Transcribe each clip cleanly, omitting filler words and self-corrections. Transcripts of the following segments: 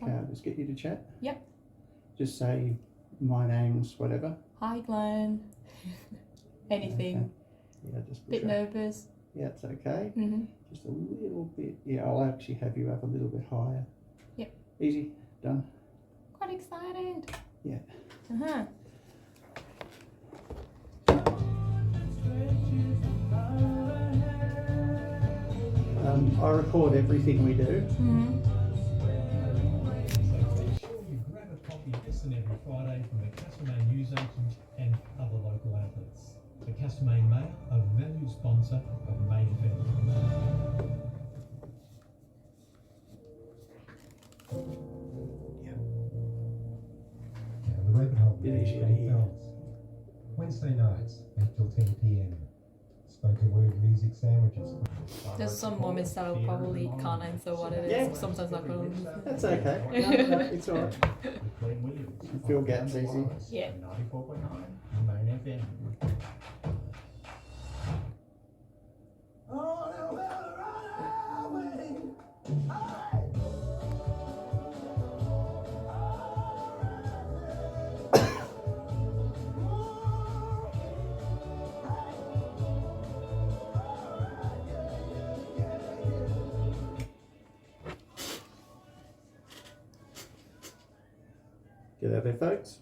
Okay, I'll just get you to chat. Yep. Just say my name's whatever. Hi, Glenn. Anything. Okay. Yeah, just Bit nervous. Yeah, it's okay. Mm-hmm. Just a little bit. Yeah, I'll actually have you up a little bit higher. Yep. Easy. Done. Quite excited. Yeah. Uh-huh. I record everything we do. Mm-hmm. You grab a copy this and every Friday from the Castlemaine News Agent and other local outlets. The Castlemaine Mail, a valued sponsor of Maine FM. The Rabbit Hole Yeah, with you should Danny hear. Fells. Wednesday nights, 8 till 10 p.m. Spoken word music sandwiches. There's some moments that I probably can't answer what it is. Yeah. Sometimes I couldn't. That's okay. No, it's all right. Fill gaps easy. Yeah. 94.9 Maine FM. G'day there, folks.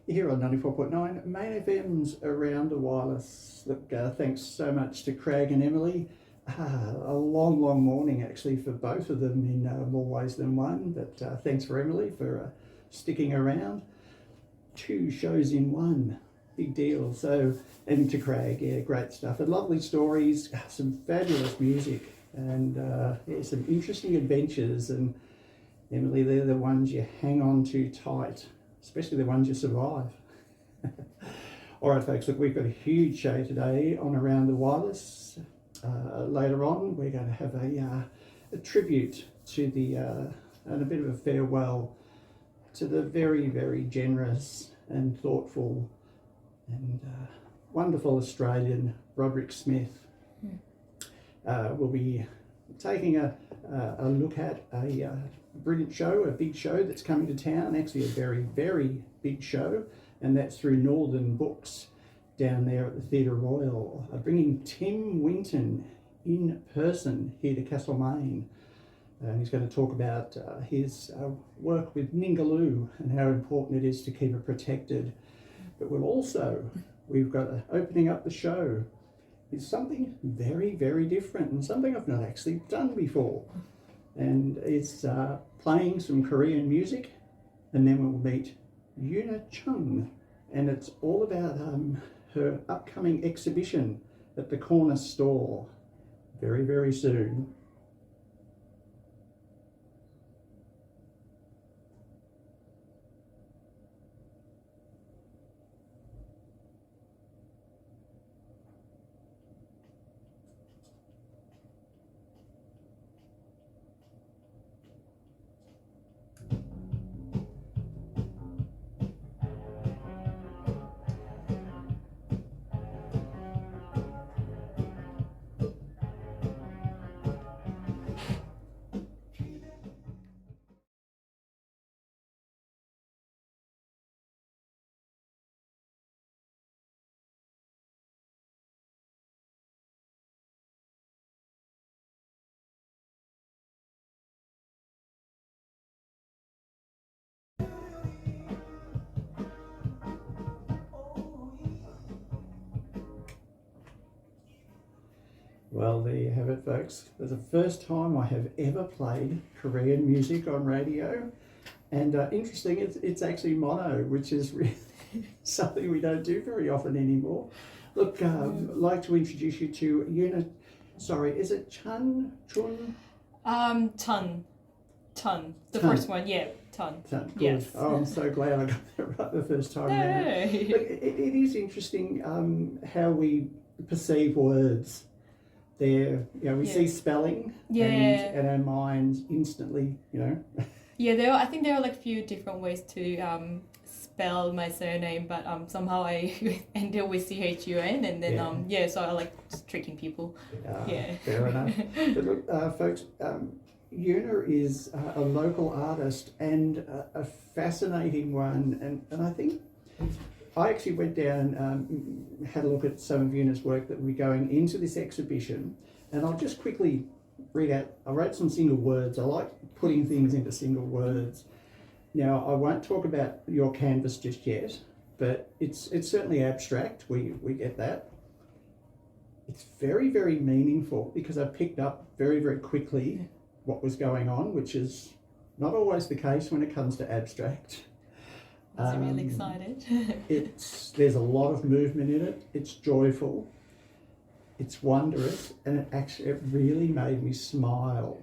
You're here on 94.9 Maine FM's Around the Wireless. Look, thanks so much to Craig and Emily. A long, long morning actually for both of them in more ways than one, but thanks for Emily for sticking around. 2 shows in one, big deal. So, and to Craig, yeah, great stuff. And lovely stories, some fabulous music, and yeah, some interesting adventures. And Emily, they're the ones you hang on to tight, especially the ones you survive. All right, folks, look, we've got a huge show today on Around the Wireless. Later on, we're going to have a tribute to the, and a bit of a farewell to the very, very generous and thoughtful and wonderful Australian Roderick Smith. We'll be taking a look at a brilliant show, a big show that's coming to town, actually a very, very big show, and that's through Northern Books down there at the Theatre Royal, bringing Tim Winton in person here to Castlemaine. He's going to talk about his work with Ningaloo and how important it is to keep it protected. But we've got opening up the show is something very, very different and something I've not actually done before. And it's playing some Korean music, and then we'll meet Yuna Chung, and it's all about her upcoming exhibition at the Corner Store very, very soon. Well, there you have it, folks. It's the first time I have ever played Korean music on radio. And interesting, it's actually mono, which is really something we don't do very often anymore. Look, I'd like to introduce you to Yuna. Sorry, is it Chun? Ton. The Ton. first one, yeah, Ton. Good. Yes. Oh, I'm so glad I got that right the first time round. Hey. Look, it is interesting how we perceive words. There, we see spelling, and our minds instantly, Yeah, I think there are like few different ways to spell my surname, but somehow I ended with CHUN, and then so I like just tricking people. Yeah. Fair enough. But look, folks, Una is a local artist and a fascinating one, and I think I actually went down and had a look at some of Una's work that will be going into this exhibition, and I'll just quickly read out. I wrote some single words. I like putting things into single words. Now, I won't talk about your canvas just yet, but it's certainly abstract. We get that. It's very, very meaningful because I picked up very, very quickly what was going on, which is not always the case when it comes to abstract. I was really excited. There's a lot of movement in it. It's joyful. It's wondrous, and it really made me smile.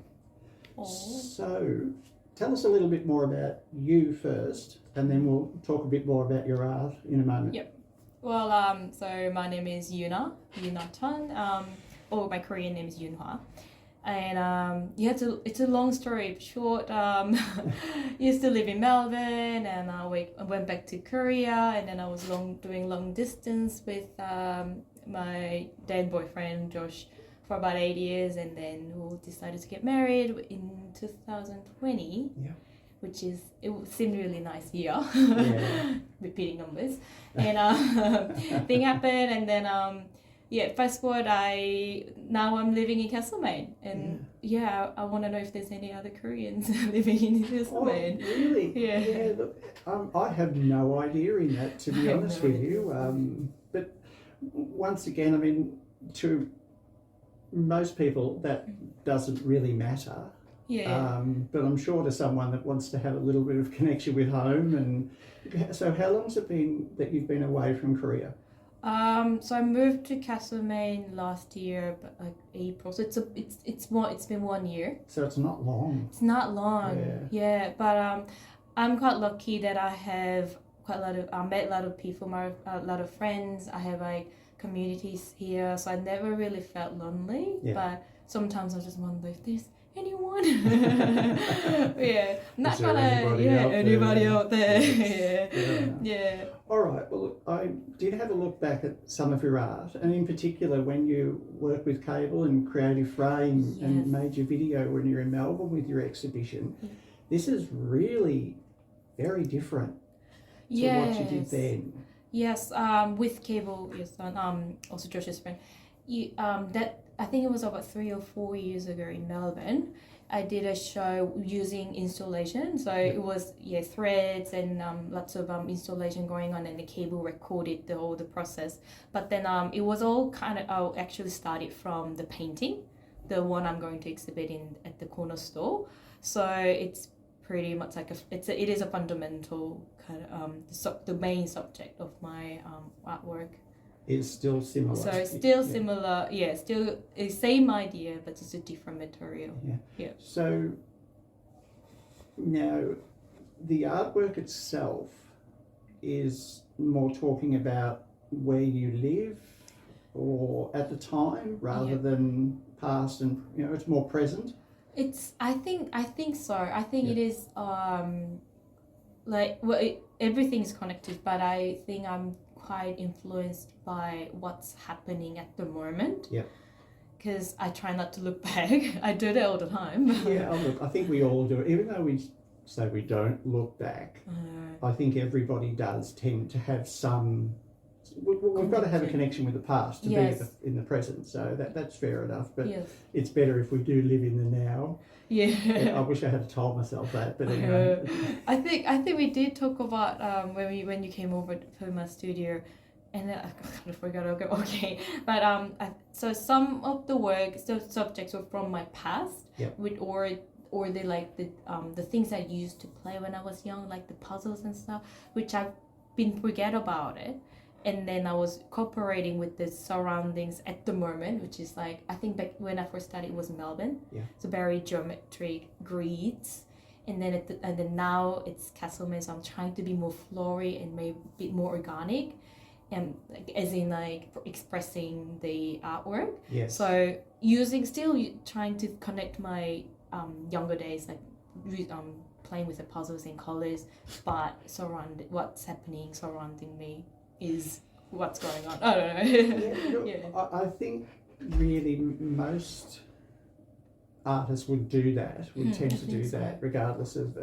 Aww. So, tell us a little bit more about you first, and then we'll talk a bit more about your art in a moment. Yep. Well, so my name is Yuna Tan, or my Korean name is Yunhwa. And it's a long story short. Used to live in Melbourne, and I went back to Korea, and then I was doing long distance with my then boyfriend Josh for about 8 years, and then we decided to get married in 2020. Yeah. Which it seemed really nice year. Yeah. Repeating numbers, and thing happened, and then fast forward, now I'm living in Castlemaine, and I want to know if there's any other Koreans living in Castlemaine. Oh, really? Yeah. Look, I have no idea in that, to be honest with you. But once again, I mean, to most people that doesn't really matter. Yeah. But I'm sure to someone that wants to have a little bit of connection with home. And so how long's it been that you've been away from Korea? So I moved to Castlemaine last year, but like April. So it's been 1 year. So it's not long. It's not long. Yeah. But I'm quite lucky that I have quite a lot of I met a lot of people, a lot of friends. I have like communities here, so I never really felt lonely. Yeah. But sometimes I just wonder if there's anyone. Not anybody out there. Yeah. All right. Well, look, I did have a look back at some of your art, and in particular when you work with cable and Creative Frame and made your video when you're in Melbourne with your exhibition. This is really very different to what you did then. Yes. With cable, yes, and also Josh's friend. That I think it was about 3 or 4 years ago in Melbourne. I did a show using installation, so it was threads and lots of installation going on, and the cable recorded the whole process. But then it was all kind of actually started from the painting, the one I'm going to exhibit in at the corner store. So it's pretty much like it is a fundamental kind of the main subject of my artwork. Is still similar. So still similar, still the same idea, but it's a different material. Yeah. So now the artwork itself is more talking about where you live or at the time rather than past, and it's more present. I think so. I think it is everything's connected, but I think I'm quite influenced by what's happening at the moment. Yeah. Because I try not to look back. I do that all the time. Look, I think we all do it. Even though we say we don't look back, I think everybody does tend to have some. We've got to have a connection with the past to be in the present. So that's fair enough. But it's better if we do live in the now. Yeah. I wish I had told myself that, but anyway. I think we did talk about when you came over to my studio, and then I kind of forgot. Okay, but so some of the work, subjects were from my past, or the things I used to play when I was young, like the puzzles and stuff, which I've been forget about it. And then I was cooperating with the surroundings at the moment, which is like, I think back when I first started, it was Melbourne. Yeah. So very geometric grids. And then now it's Castlemaine, so I'm trying to be more flory and maybe a bit more organic. And as in like expressing the artwork. Yes. So trying to connect my younger days, like playing with the puzzles and colors, but what's happening surrounding me is what's going on. I don't know. I think really most artists would do that, would tend I to think do so. that regardless of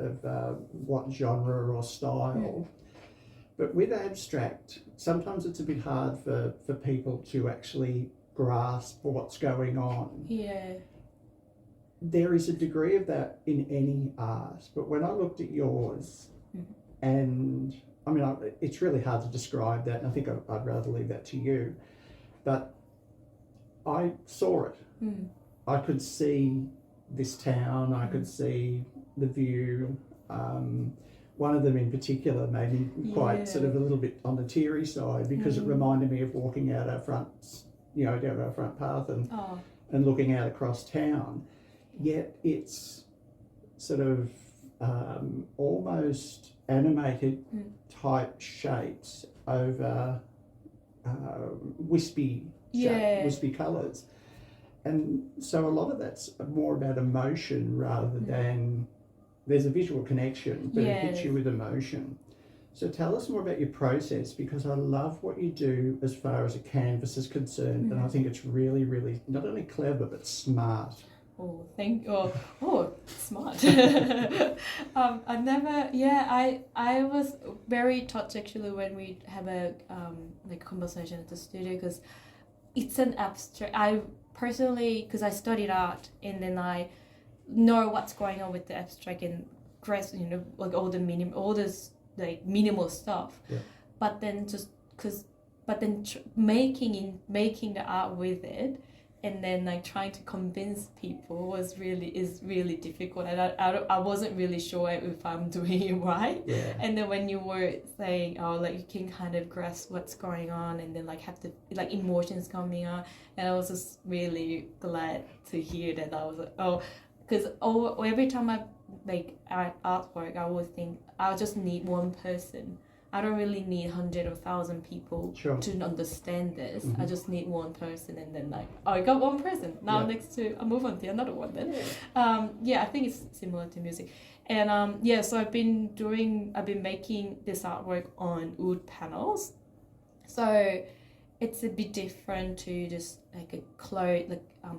what genre or style. But with abstract, sometimes it's a bit hard for people to actually grasp what's going on. Yeah. There is a degree of that in any art, but when I looked at yours, and I mean, it's really hard to describe that, and I think I'd rather leave that to you, but I saw it. I could see this town, I could see the view. One of them in particular made me quite sort of a little bit on the teary side because it reminded me of walking out our front, down our front path and looking out across town. Yet it's sort of almost animated type shapes over wispy colours. And so a lot of that's more about emotion rather than there's a visual connection, but it hits you with emotion. So tell us more about your process, because I love what you do as far as a canvas is concerned, and I think it's really, really not only clever but smart. Oh, smart. I was very touched actually when we have a conversation at the studio, because it's an abstract. I personally, because I studied art and then I know what's going on with the abstract and grasp, like all this like minimal stuff. Yeah. But then making the art with it, and then like trying to convince people is really difficult, and I wasn't really sure if I'm doing it right. Yeah. And then when you were saying, you can kind of grasp what's going on, and then have the emotions coming out, and I was just really glad to hear that. I was like, because every time I make artwork, I would think I just need one person. I don't really need 100 or 1,000 people to understand this. I just need one person, and then I got one person. Now I'll move on to another one then. I think it's similar to music. And so I've been making this artwork on wood panels. So it's a bit different to just like a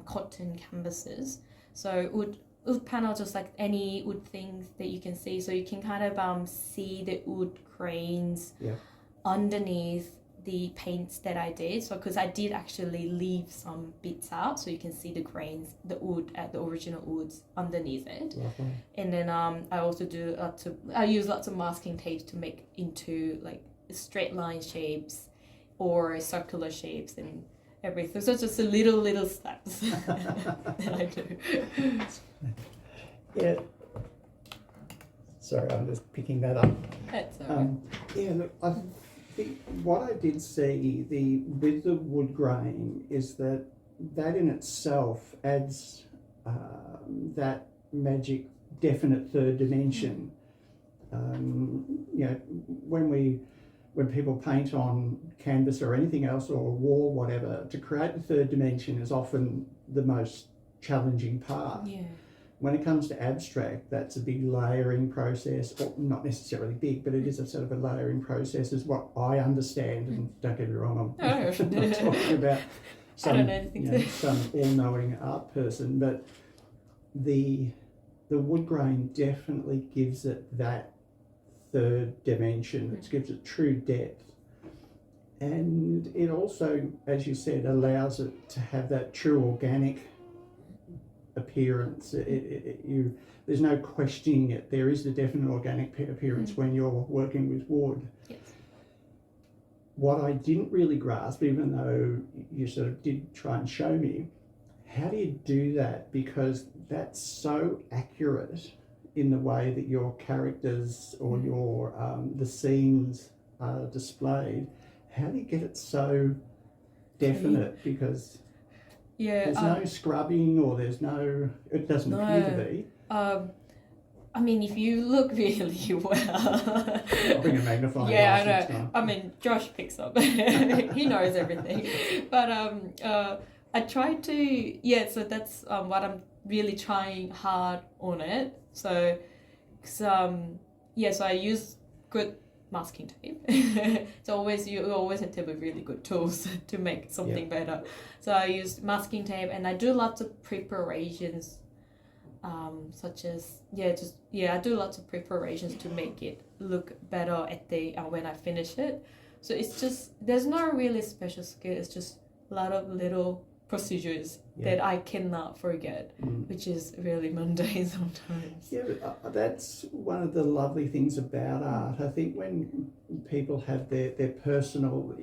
cotton canvases. So wood panel, just like any wood things that you can see. So you can kind of see the wood grains underneath the paints that I did. So because I did actually leave some bits out, so you can see the grains, the wood, the original woods underneath it. Lovely. And then I also I use lots of masking tapes to make into like straight line shapes or circular shapes and everything. So just a little steps that I do. Yeah. Sorry, I'm just picking that up. That's all right. Look, I think what I did see with the wood grain is that in itself adds that magic, definite third dimension. When people paint on canvas or anything else, or a wall, whatever, to create the third dimension is often the most challenging part. Yeah. When it comes to abstract, that's a big layering process, or not necessarily big, but it is a sort of a layering process, is what I understand. And don't get me wrong, I'm not talking about some all-knowing art person, but the wood grain definitely gives it that third dimension. It gives it true depth, and it also, as you said, allows it to have that true organic appearance. There's no questioning it. There is the definite organic appearance when you're working with wood. Yes. What I didn't really grasp, even though you sort of did try and show me, how do you do that? Because that's so accurate in the way that your characters or your the scenes are displayed. How do you get it so definite? Because there's no scrubbing, or it doesn't appear to be. I mean, if you look really well. I'll bring a magnifying glass I know. next time. I mean, Josh picks up. He knows everything. But I try to, so that's what I'm really trying hard on it. So, so I use good masking tape. You always have to have really good tools to make something better. So I use masking tape, and I do lots of preparations such as I do lots of preparations to make it look better at the when I finish it. So it's just there's no really special skill. It's just a lot of little procedures that I cannot forget, which is really mundane sometimes. Yeah, but that's one of the lovely things about art. I think when people have their personal,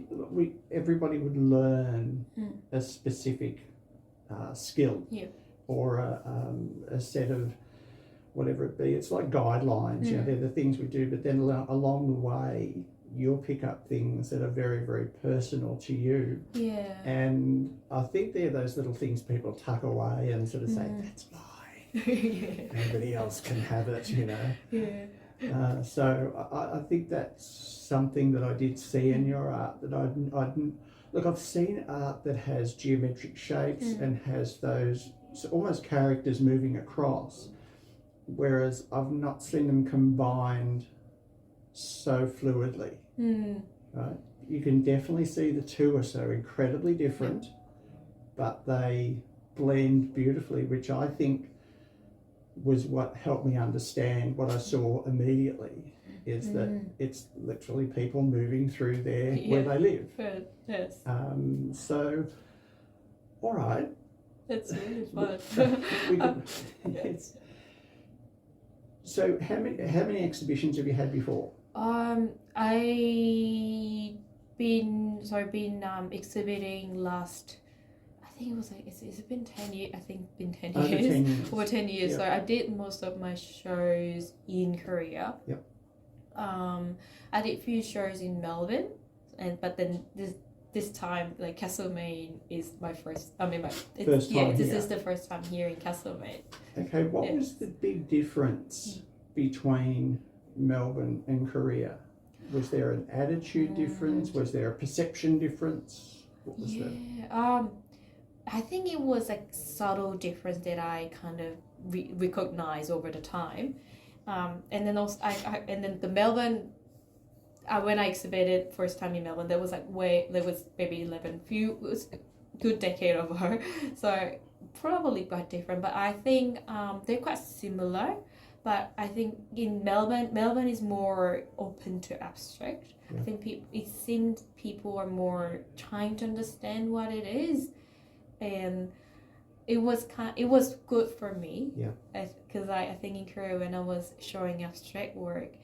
everybody would learn a specific skill or a set of whatever it be. It's like guidelines, you know, they're the things we do, but then along the way, you'll pick up things that are very, very personal to you. Yeah. And I think they're those little things people tuck away and sort of say, that's mine. Nobody else can have it, you know. Yeah. So I think that's something that I did see in your art that I've seen art that has geometric shapes and has those almost characters moving across, whereas I've not seen them combined so fluidly. Right? You can definitely see the two are so incredibly different, but they blend beautifully, which I think was what helped me understand what I saw immediately, is that it's literally people moving through there where they live. Yes. So, all right. It's really fun. So how many exhibitions have you had before? I been exhibiting last. I think it was like it's been 10 years. I think been 10 Over years. 10 years. Over 10 years. Yep. So I did most of my shows in Korea. Yep. I did a few shows in Melbourne, but then this time like Castlemaine is my first. I mean, First time this here. is the first time here in Castlemaine. Okay, what was the big difference between Melbourne and Korea? Was there an attitude difference? Was there a perception difference? What was that? I think it was a subtle difference that I kind of recognized over the time, and then also and then the Melbourne. When I exhibited first time in Melbourne, there was maybe 11 it was a good decade of her, so probably quite different. But I think they're quite similar. But I think in Melbourne is more open to abstract. Yeah. I think it seemed people are more trying to understand what it is, and it was good for me. Yeah. Because I think in Korea when I was showing abstract work,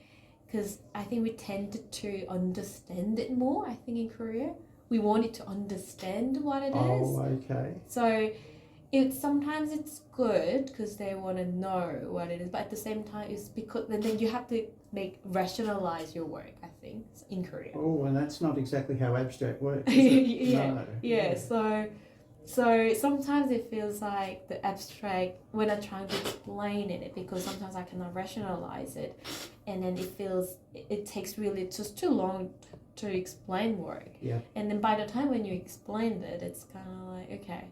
because I think we tended to understand it more. I think in Korea we wanted to understand what it is. Oh, okay. So. Sometimes it's good because they want to know what it is, but at the same time it's because then you have to rationalize your work, I think, in Korea. Oh, and that's not exactly how abstract works, is it? Yeah. So sometimes it feels like the abstract when I'm trying to explain it, because sometimes I cannot rationalize it, and then it takes really just too long to explain work. Yeah. And then by the time when you explained it, it's kind of like, okay.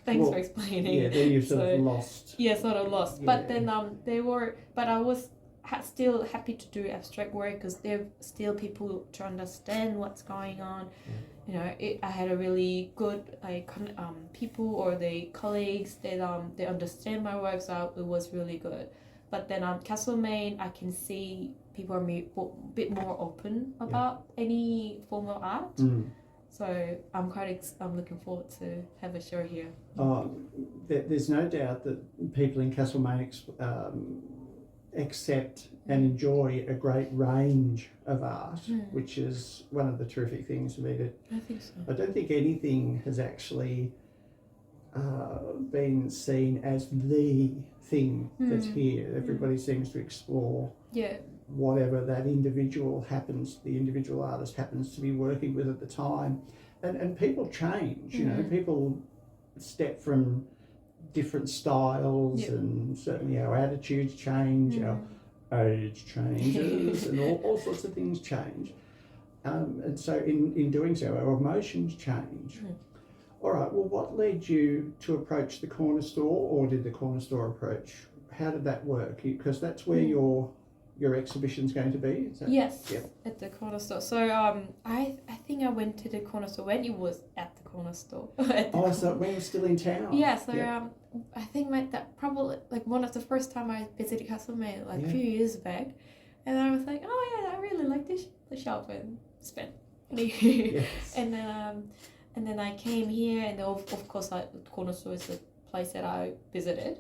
Thanks for explaining. Yeah, then you're sort of lost. Yeah, sort of lost. Yeah. But then but I was still happy to do abstract work because they're still people to understand what's going on. Yeah. You know, I had a really good people or the colleagues that they understand my work, so it was really good. But then Castlemaine, I can see people are a bit more open about any form of art. So I'm looking forward to have a show here. There's no doubt that people in Castlemaine accept and enjoy a great range of art, which is one of the terrific things about it. I think so. I don't think anything has actually been seen as the thing that's here. Everybody seems to explore whatever that the individual artist happens to be working with at the time. And people change, you know, people step from different styles, and certainly our attitudes change, our age changes, and all sorts of things change. And so in doing so, our emotions change. All right, well, what led you to approach the corner store, or did the corner store approach? How did that work? Because that's where your exhibition's going to be, is that? Yes, at the corner store. So I think I went to the corner store when it was at the corner store. At the Oh, so when you're still in town? yeah, so Yeah. I think that probably like one of the first time I visited Castlemaine like a Yeah. few years back, and I was like, oh yeah, I really like this the shop and spent money. Yes. And then I came here, and of course the corner store is the place that I visited,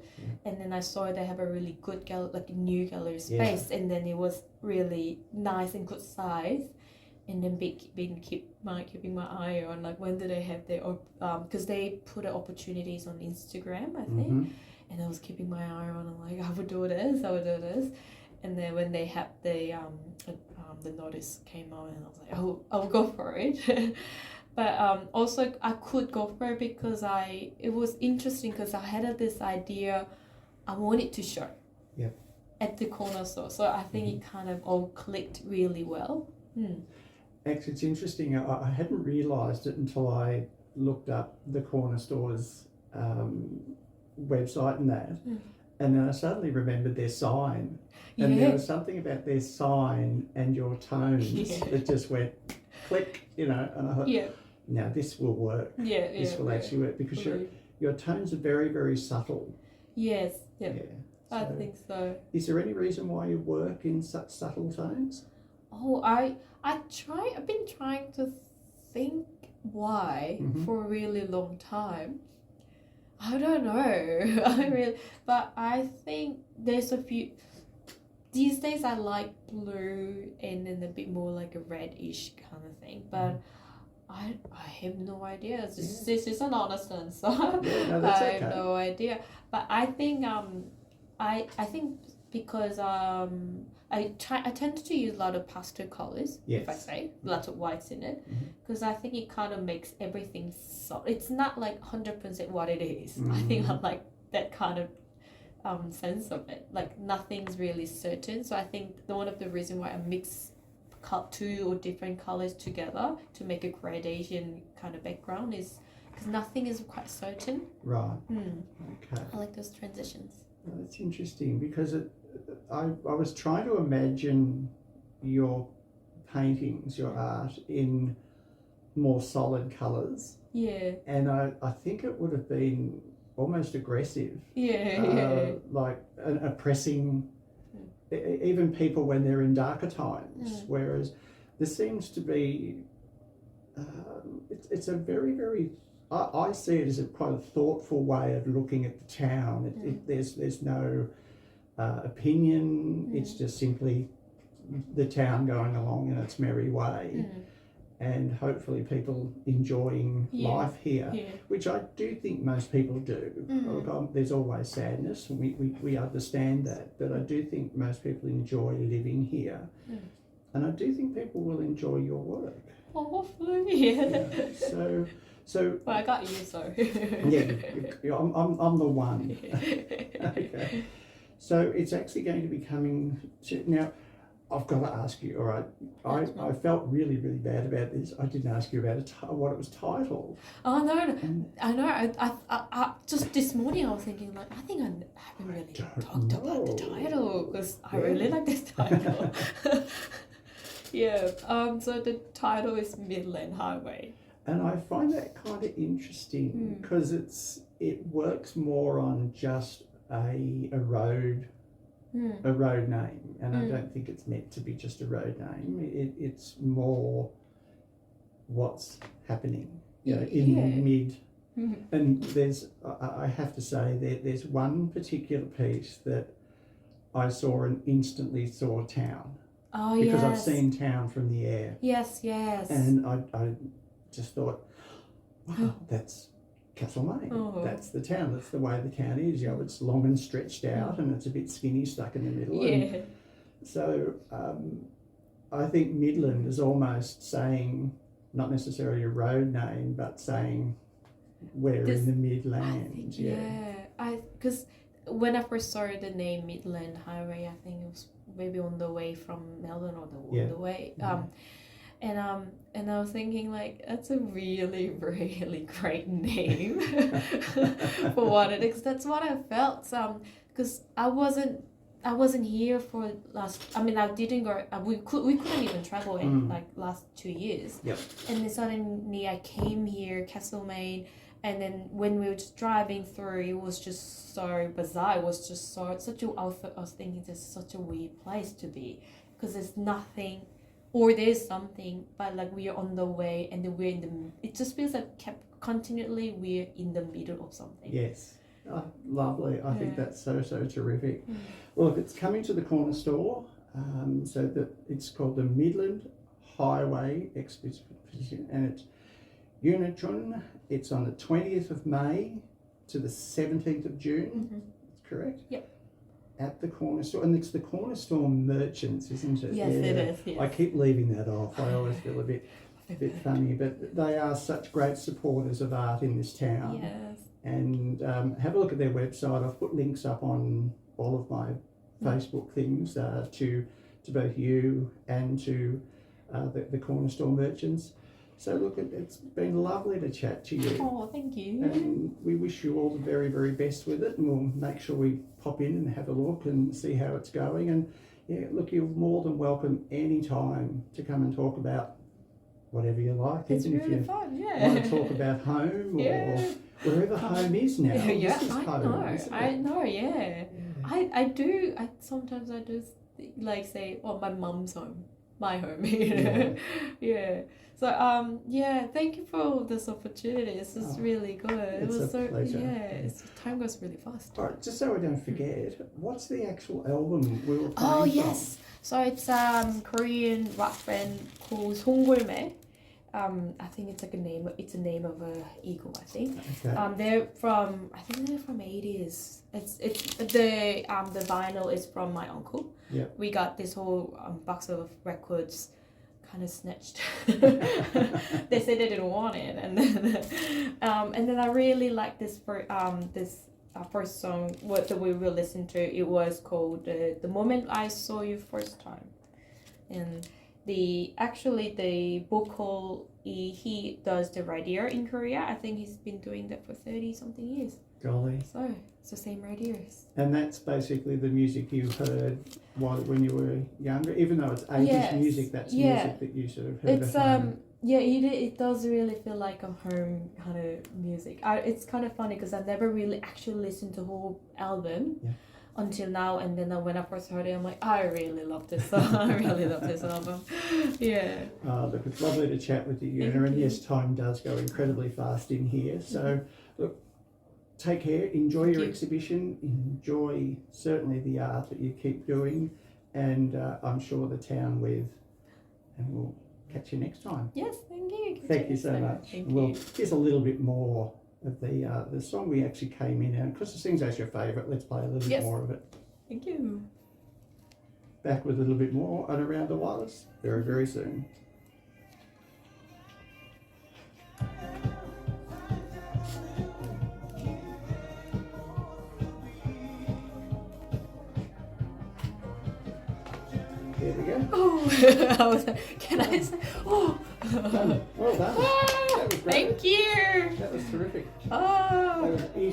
and then I saw they have a really good new gallery space, and then it was really nice and good size. And then keeping my eye on like when do they have their because they put opportunities on Instagram, I think, Mhm. and I was keeping my eye on. I'm like, I would do this, and then when they had the notice came out, and I was like, I'll go for it. But also I could go for it because it was interesting because I had this idea I wanted to show at the corner store, so I think it kind of all clicked really well. Actually, it's interesting. I hadn't realised it until I looked up the corner store's website and that, and then I suddenly remembered their sign, and there was something about their sign and your tones that just went click, and I thought, now this will work. This will actually work because your tones are very, very subtle. Yes. Yeah. I think so. Is there any reason why you work in such subtle tones? Oh, I've been trying to think why for a really long time. I don't know. But I think there's a few. These days I like blue and then a bit more like a reddish kind of thing. But I have no idea. This is an honest answer. Yeah, no, that's okay. I have no idea. But I think I think because I tend to use a lot of pastel colors, if I say, lots of whites in it, because I think it kind of makes everything it's not like 100% what it is. I think I like that kind of sense of it. Like nothing's really certain. So I think one of the reasons why I mix two or different colors together to make a gradation kind of background is because nothing is quite certain. Right. Okay. I like those transitions. Well, that's interesting because I was trying to imagine your paintings, your art in more solid colours. Yeah. And I think it would have been almost aggressive. Like oppressing even people when they're in darker times. Whereas there seems to be, it's a very, very, I see it as quite a thoughtful way of looking at the town. There's no opinion. It's just simply the town going along in its merry way, and hopefully people enjoying life here, which I do think most people do. Look, there's always sadness, and we understand that, but I do think most people enjoy living here, and I do think people will enjoy your work. Oh, hopefully. So well, I got you, so. I'm the one. Okay. So it's actually going to be coming to, now. I've got to ask you. All right, I felt really, really bad about this. I didn't ask you about what it was titled. Oh no! I know. I just this morning I was thinking like I think I haven't really talked about the title because I really like this title. So the title is Midland Highway. And I find that kind of interesting because it works more on just a road name, and I don't think it's meant to be just a road name. It's more what's happening, in the mid. And there's, I have to say, there's one particular piece that I saw and instantly saw town. Oh, because yes. I've seen town from the air. Yes. And I just thought, wow, that's Castlemaine. That's the town. That's the way the town is. It's long and stretched out, and it's a bit skinny, stuck in the middle. Yeah. And so I think Midland is almost saying, not necessarily a road name, but saying we're in the Midlands. Because when I first saw the name Midland Highway, I think it was maybe on the way from Melbourne or the way. And I was thinking like that's a really, really great name for what it is. That's what I felt. Because I wasn't I wasn't here for I didn't go. We couldn't even travel in like last 2 years. Yep. And then suddenly I came here, Castlemaine, and then when we were just driving through, it was just so bizarre. It was just such a. I was thinking, this is such a weird place to be, because there's nothing, or there's something, but like we are on the way, and then we're in the. It just feels like continually we're in the middle of something. Yes. Oh, lovely. I think that's so terrific. Mm. Look, it's coming to the corner store. So that it's called the Midland Highway Exposition, and it's Unitron. It's on the 20th of May to the 17th of June. Mm-hmm. Correct? Yep. At the corner store, and it's the corner store merchants, isn't it? Yes, it is. Yes. I keep leaving that off. I always feel a bit funny, but they are such great supporters of art in this town. Yes. And have a look at their website. I've put links up on all of my Facebook things to both you and to the corner store merchants. So look, it's been lovely to chat to you. Oh, thank you. And we wish you all the very, very best with it, and we'll make sure we pop in and have a look and see how it's going. And yeah, look, you're more than welcome any time to come and talk about whatever you like. It's even really if you fun, yeah. want to talk about home or wherever home is now. Yeah, This is home, isn't it? I know, yeah. I do sometimes like say, oh, my mum's home, my home. Yeah. Yeah. So yeah, thank you for all this opportunity. This is really good. It's a pleasure. Yeah, time goes really fast. All right, just so I don't forget, what's the actual album we were playing Oh from? yes. So it's Korean rock band called 송골매. I think it's like a name. It's a name of a eagle, I think. Okay. They're from 80s. It's the vinyl is from my uncle. Yeah. We got this whole box of records, kind of snatched. They said they didn't want it, and then I really like this first song. What that we will listen to. It was called "The Moment I Saw You First Time," and the vocal he does the radio in Korea. I think he's been doing that for 30 something years. Golly. So it's the same radios. And that's basically the music you heard when you were younger, even though it's 80s Yes. music, that's Yeah. music that you sort of heard It's at home. yeah, it does really feel like a home kind of music. It's kind of funny because I've never really actually listened to the whole album until now, and then when I first heard it, I'm like, I really love this song. I really love this album. Yeah. Look, it's lovely to chat with you, Una, and yes, time does go incredibly fast in here. So, look, take care, enjoy your exhibition, enjoy certainly the art that you keep doing, and I'm sure the town with, and we'll catch you next time. Yes, thank you. Thank you so much. Thank Well, you. here's a little bit more of the song we actually came in, and because the sing's as your favourite, let's play a little bit more of it. Thank you. Back with a little bit more on Around the Wireless very, very soon. There we go. Oh, I was like, can I say? Oh, Done. Well done. Ah, That was great. thank you. That was terrific. Oh. That was easy.